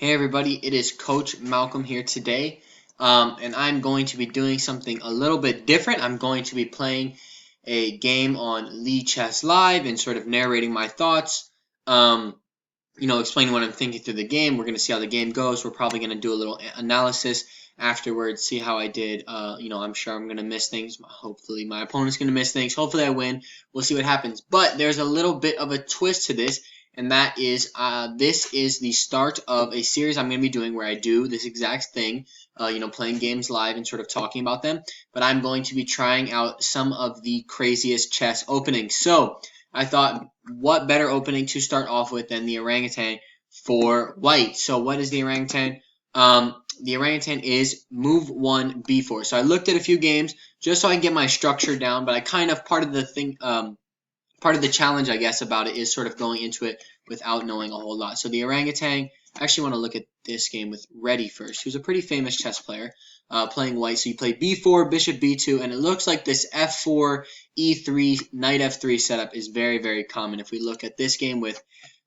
Hey everybody, it is Coach Malcolm here today, and I'm going to be doing something a little bit different. I'm going to be playing a game on Lee Chess Live and sort of narrating my thoughts, explaining what I'm thinking through the game. We're going to see how the game goes. We're probably going to do a little analysis afterwards, see how I did. I'm sure I'm going to miss things. Hopefully my opponent's going to miss things. Hopefully I win. We'll see what happens. But there's a little bit of a twist to this, and that is this is the start of a series I'm going to be doing where I do this exact thing, playing games live and sort of talking about them. But I'm going to be trying out some of the craziest chess openings. So I thought, what better opening to start off with than the orangutan for white? So what is the orangutan? The orangutan is move one b4. So I looked at a few games just so I can get my structure down, but I kind of part of the thing. Part of the challenge, I guess, about it is sort of going into it without knowing a whole lot. So the orangutan, I actually want to look at this game with Reddy first, who's a pretty famous chess player, playing white. So you play b4, bishop b2, and it looks like this f4, e3, knight f3 setup is very, very common. If we look at this game with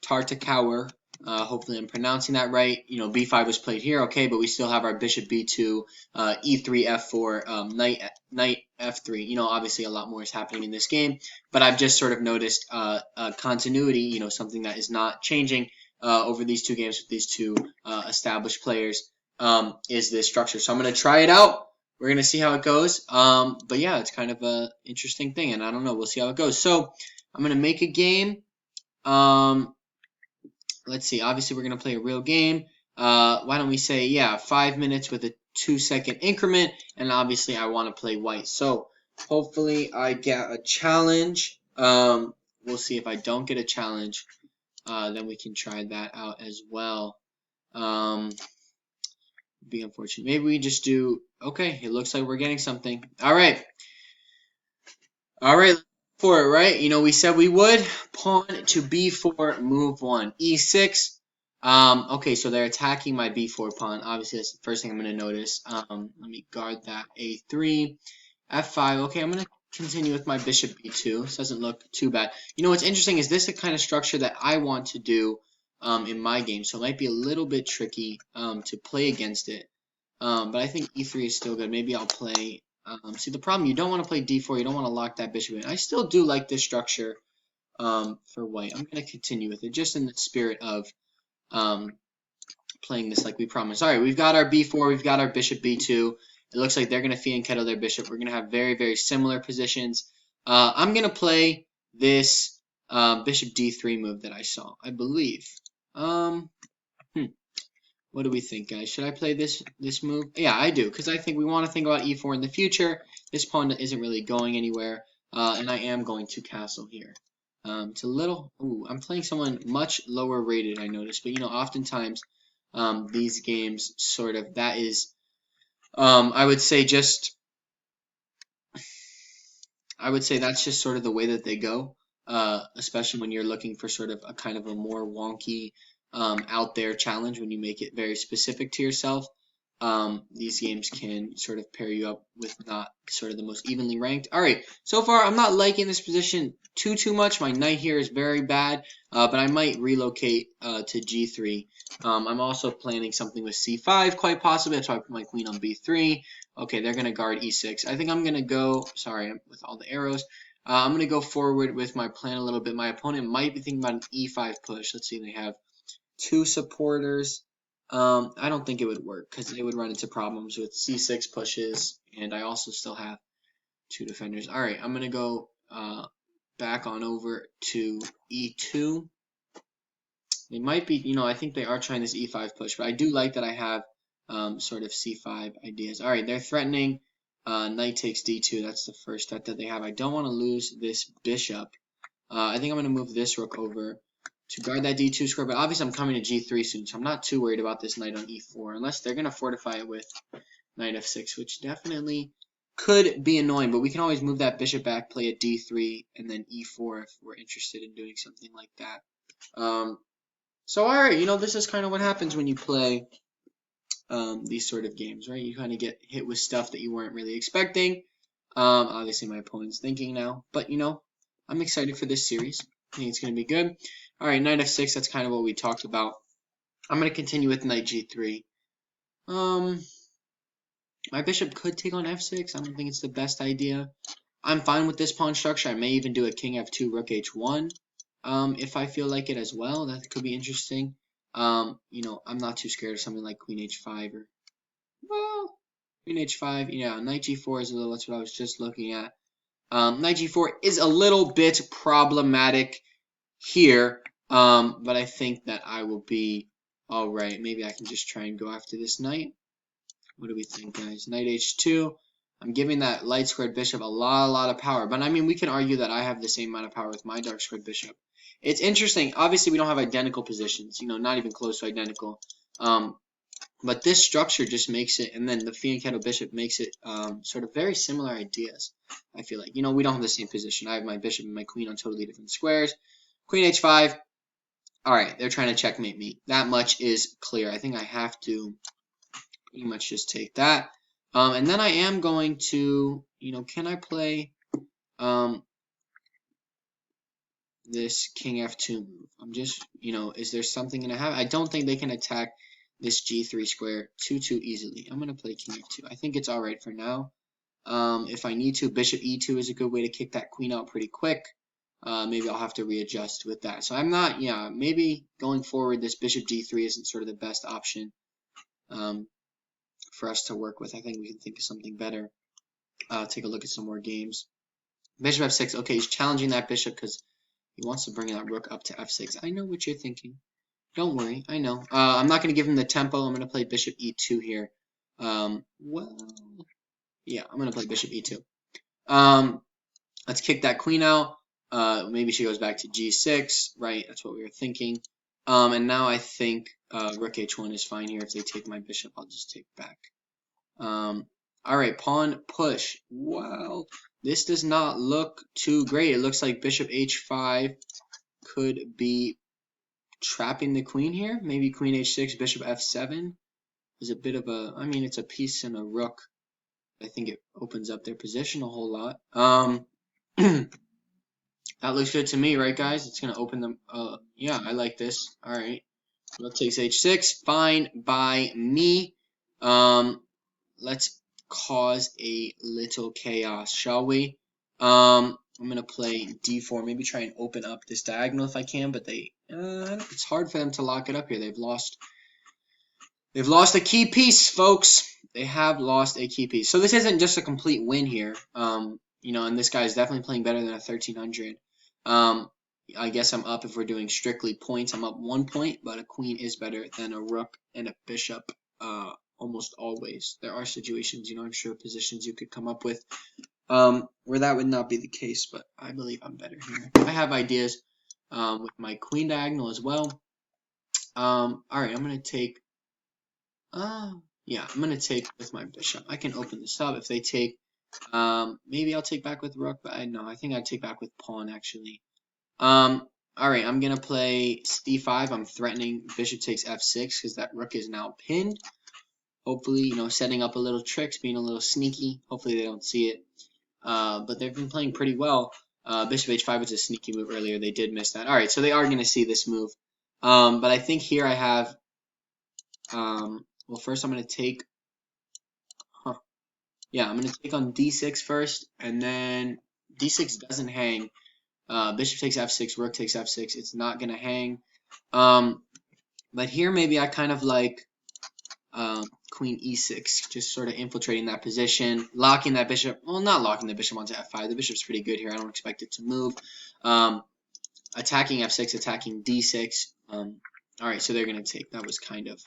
Tartakower, hopefully I'm pronouncing that right. B5 was played here, okay, but we still have our bishop b2, e3, f4, knight f3. Obviously a lot more is happening in this game, but I've just sort of noticed continuity, something that is not changing over these two games with these two established players, is this structure. So I'm going to try it out. We're going to see how it goes. But yeah, it's kind of an interesting thing, and I don't know. We'll see how it goes. So I'm going to make a game. Let's see. Obviously, we're going to play a real game. Why don't we say, 5 minutes with a 2-second increment, and obviously I want to play white. So hopefully I get a challenge. We'll see. If I don't get a challenge, then we can try that out as well. Be unfortunate. Maybe we just do, okay, it looks like we're getting something. All right, for it, right? We said we would. Pawn to b4, move one, e6. Okay, so they're attacking my b4 pawn. Obviously, that's the first thing I'm going to notice. Let me guard that. a3, f5. Okay, I'm going to continue with my bishop b2. This doesn't look too bad. What's interesting is this is the kind of structure that I want to do in my game, so it might be a little bit tricky to play against it. But I think e3 is still good. Maybe I'll play. See, the problem, you don't want to play d4. You don't want to lock that bishop in. I still do like this structure for white. I'm going to continue with it, just in the spirit of playing this like we promised. All right, we've got our b4. We've got our bishop b2. It looks like they're going to fianchetto their bishop. We're going to have very, very similar positions. I'm going to play this bishop d3 move that I saw, I believe. What do we think, guys? Should I play this move? Yeah, I do, because I think we want to think about e4 in the future. This pawn isn't really going anywhere, and I am going to castle here. It's a little... Ooh, I'm playing someone much lower rated, I noticed. But, oftentimes these games sort of... That is... I would say that's just sort of the way that they go, especially when you're looking for sort of a kind of a more wonky out there challenge. When you make it very specific to yourself, these games can sort of pair you up with not sort of the most evenly ranked. All right, so far I'm not liking this position too much. My knight here is very bad, but I might relocate to g3. I'm also planning something with c5, quite possibly. So I put my queen on b3. Okay, they're going to guard e6. I think I'm going to go, sorry, with all the arrows. I'm going to go forward with my plan a little bit. My opponent might be thinking about an e5 push. Let's see, they have 2 supporters. I don't think it would work because they would run into problems with c6 pushes, and I also still have 2 defenders. All right, I'm going to go back on over to e2. They might be, I think they are trying this e5 push, but I do like that I have sort of c5 ideas. All right, they're threatening knight takes d2. That's the first threat that they have. I don't want to lose this bishop. I think I'm going to move this rook over to guard that d2 square, but obviously I'm coming to g3 soon, so I'm not too worried about this knight on e4, unless they're going to fortify it with knight f6, which definitely could be annoying, but we can always move that bishop back, play a d3, and then e4 if we're interested in doing something like that. So alright, this is kind of what happens when you play these sort of games, right? You kind of get hit with stuff that you weren't really expecting. Obviously my opponent's thinking now, but I'm excited for this series. I think it's going to be good. All right, knight f6, that's kind of what we talked about I'm going to continue with knight g3. My bishop could take on f6. I don't think it's the best idea. I'm fine with this pawn structure. I may even do a king f2, rook h1, if I feel like it as well. That could be interesting. You know, I'm not too scared of something like queen h5 or, well, queen h5. Yeah, knight g4 is a little, that's what I was just looking at. Knight g4 is a little bit problematic here, but I think that I will be all right. Maybe I can just try and go after this knight. What do we think, guys? Knight h2. I'm giving that light squared bishop a lot of power. But I mean, we can argue that I have the same amount of power with my dark squared bishop. It's interesting. Obviously, we don't have identical positions. You know, not even close to identical. But this structure just makes it, and then the fianchetto bishop makes it sort of very similar ideas. I feel like, you know, we don't have the same position. I have my bishop and my queen on totally different squares. Queen h5. All right, they're trying to checkmate me. That much is clear. I think I have to pretty much just take that. And then I am going to, you know, can I play this king f2 move? I'm just, you know, is there something going to happen? I don't think they can attack this g3 square too easily. I'm going to play king f2. I think it's all right for now. If I need to, bishop e2 is a good way to kick that queen out pretty quick. Maybe I'll have to readjust with that. So I'm not, yeah, maybe going forward, this bishop g3 isn't sort of the best option for us to work with. I think we can think of something better. Take a look at some more games. Bishop f6. Okay, he's challenging that bishop because he wants to bring that rook up to f6. I know what you're thinking. Don't worry, I know. I'm not going to give him the tempo. I'm going to play bishop e2 here. Well, yeah, I'm going to play bishop e2. Let's kick that queen out. Maybe she goes back to g6, right? That's what we were thinking. And now I think rook h1 is fine here. If they take my bishop, I'll just take back. All right, pawn push. Wow, this does not look too great. It looks like bishop h5 could be trapping the queen here. Maybe queen h6, bishop f7 is a bit of a, I mean, it's a piece and a rook. I think it opens up their position a whole lot. That looks good to me, right, guys? It's going to open them. Yeah, I like this. All right. Rook takes h6. Fine by me. Let's cause a little chaos, shall we? I'm going to play d4. Maybe try and open up this diagonal if I can, but it's hard for them to lock it up here. They've lost a key piece, folks. They have lost a key piece. So this isn't just a complete win here. You know, and this guy is definitely playing better than a 1300. I guess I'm up if we're doing strictly points. I'm up 1 point, but a queen is better than a rook and a bishop almost always. There are situations, you know, I'm sure positions you could come up with where that would not be the case, but I believe I'm better here. I have ideas with my queen diagonal as well. All right, I'm going to take, yeah, I'm going to take with my bishop. I can open this up. If they take, maybe I'll take back with rook, but I think I'd take back with pawn, actually. All right, I'm going to play d5. I'm threatening bishop takes f6 because that rook is now pinned. Hopefully, you know, setting up a little tricks, being a little sneaky. Hopefully they don't see it. But they've been playing pretty well. Bishop h5 was a sneaky move earlier. They did miss that. All right, so they are going to see this move. But I think here I have, well, first I'm going to take, yeah, I'm going to take on d6 first, and then d6 doesn't hang. Bishop takes f6, rook takes f6. It's not going to hang. But here maybe I kind of like queen e6, just sort of infiltrating that position, locking that bishop. Well, not locking the bishop onto f5. The bishop's pretty good here. I don't expect it to move. Attacking f6, attacking d6. All right, so they're going to take. That was kind of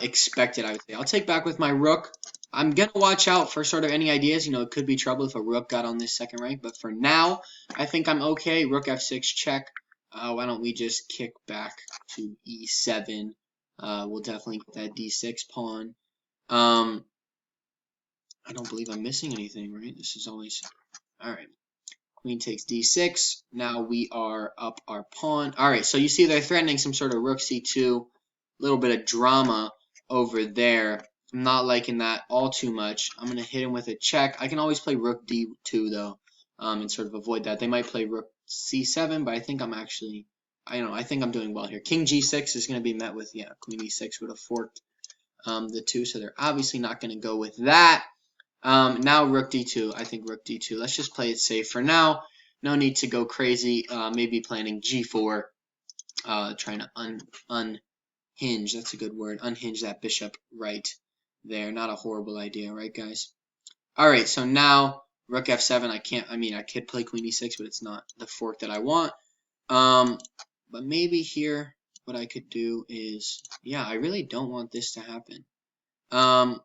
expected, I would say. I'll take back with my rook. I'm going to watch out for sort of any ideas. You know, it could be trouble if a rook got on this second rank. But for now, I think I'm okay. Rook f6 check. Why don't we just kick back to e7? We'll definitely get that d6 pawn. I don't believe I'm missing anything, right? This is always... All right. Queen takes d6. Now we are up our pawn. All right, so you see they're threatening some sort of rook c2. A little bit of drama over there. I'm not liking that all too much. I'm going to hit him with a check. I can always play rook d2, though, and sort of avoid that. They might play rook c7, but I think I'm actually... I think I'm doing well here. King G6 is going to be met with, yeah, Queen E6 would have forked the 2, so they're obviously not going to go with that. Now Rook D2. I think Rook D2. Let's just play it safe for now. No need to go crazy. Maybe planning G4. Trying to unhinge. That's a good word. Unhinge that bishop right there. Not a horrible idea, right, guys? All right. So now Rook F7. I could play Queen E6, but it's not the fork that I want. But maybe here, what I could do is, yeah, I really don't want this to happen. I'm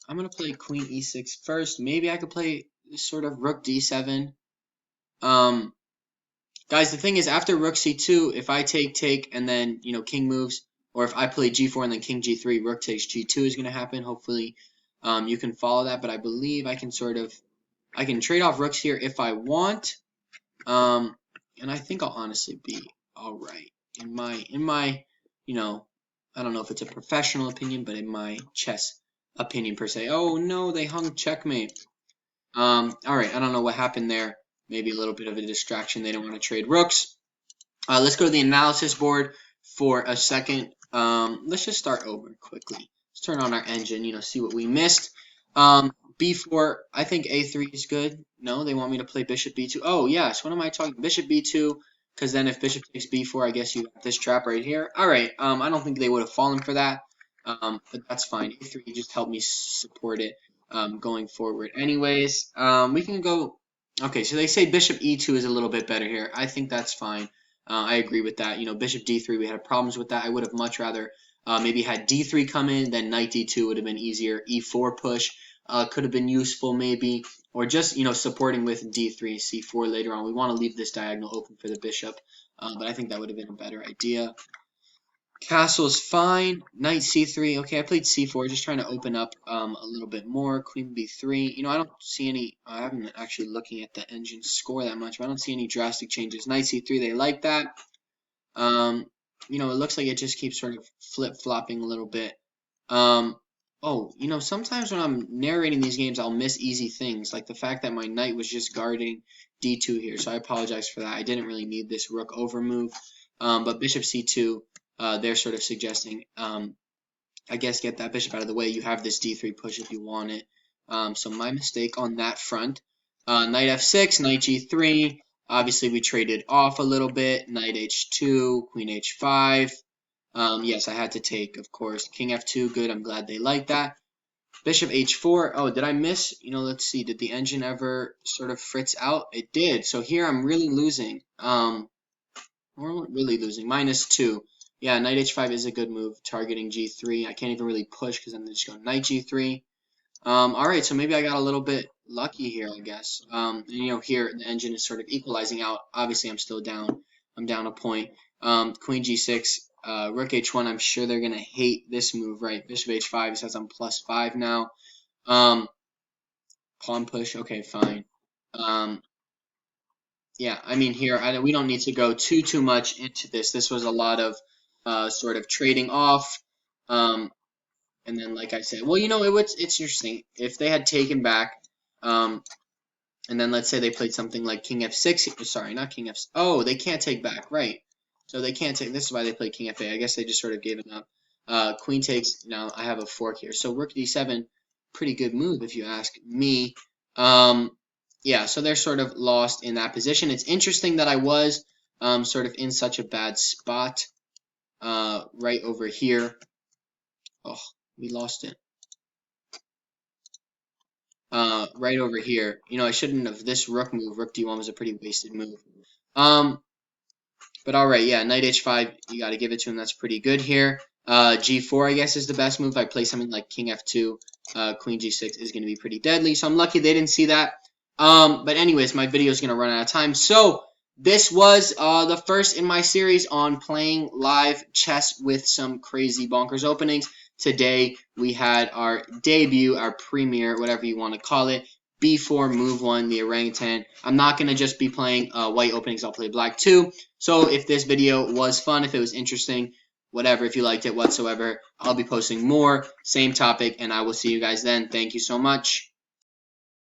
going to play Queen E6 first. Maybe I could play sort of Rook D7. Guys, the thing is, after Rook C2, if I take, and then, King moves, or if I play G4 and then King G3, Rook takes G2 is going to happen. Hopefully, you can follow that, but I believe I can I can trade off rooks here if I want. And I think I'll honestly be all right in my, I don't know if it's a professional opinion, but in my chess opinion per se. Oh no, they hung checkmate. All right, I don't know what happened there. Maybe a little bit of a distraction. They don't want to trade rooks. Let's go to the analysis board for a second. Let's just start over quickly. Let's turn on our engine, see what we missed. B4, I think A3 is good. No, they want me to play Bishop B2. Oh, yes, what am I talking? Bishop B2, because then if Bishop takes B4, I guess you have this trap right here. All right, I don't think they would have fallen for that, but that's fine. A3 just helped me support it going forward. Anyways, we can go. Okay, so they say Bishop E2 is a little bit better here. I think that's fine. I agree with that. Bishop D3, we had problems with that. I would have much rather maybe had D3 come in, then Knight D2 would have been easier. E4 push could have been useful maybe, or just, supporting with D3, C4 later on. We want to leave this diagonal open for the bishop, but I think that would have been a better idea. Castle is fine. Knight C3. Okay, I played C4, just trying to open up a little bit more. Queen B3. I don't see any. I haven't actually looking at the engine score that much, but I don't see any drastic changes. Knight C3. They like that. It looks like it just keeps sort of flip-flopping a little bit. Sometimes when I'm narrating these games, I'll miss easy things, like the fact that my knight was just guarding D2 here. So I apologize for that. I didn't really need this rook over move. But Bishop C2. They're sort of suggesting, I guess, get that bishop out of the way. You have this D3 push if you want it. So my mistake on that front. Knight F6, Knight G3. Obviously, we traded off a little bit. Knight H2, Queen H5. Yes, I had to take, of course. King F2, good. I'm glad they like that. Bishop H4. Oh, did I miss? Let's see. Did the engine ever sort of fritz out? It did. So here I'm really losing. We're really losing. -2. Yeah, Knight H5 is a good move, targeting G3. I can't even really push because I'm just going Knight G3. Alright, so maybe I got a little bit lucky here, I guess. Here the engine is sort of equalizing out. Obviously, I'm still down. I'm down a point. Queen G6, Rook H1, I'm sure they're going to hate this move, right? Bishop H5 says I'm +5 now. Pawn push, okay, fine. Yeah, I mean here, we don't need to go too much into this. This was a lot of sort of trading off. And then, like I said, well, it's interesting. If they had taken back, and then let's say they played something like King F6. Sorry, not King F. Oh, they can't take back, right? So they can't take. This is why they played King F8. I guess they just sort of gave it up. Queen takes. Now I have a fork here. So Rook D7, pretty good move if you ask me. Yeah, so they're sort of lost in that position. It's interesting that I was sort of in such a bad spot right over here. Oh, we lost it. Right over here. I shouldn't have. This rook move, Rook D1 was a pretty wasted move. But alright, yeah, Knight H5, you got to give it to him. That's pretty good here. G4, I guess, is the best move. If I play something like King F2, Queen G6 is going to be pretty deadly. So I'm lucky they didn't see that. But anyways, my video is going to run out of time. So this was the first in my series on playing live chess with some crazy bonkers openings. Today we had our debut, our premiere, whatever you want to call it. B4 move 1, the orangutan. I'm not going to just be playing white openings. I'll play black too. So if this video was fun, if it was interesting, whatever, if you liked it whatsoever, I'll be posting more, same topic, and I will see you guys then. Thank you so much.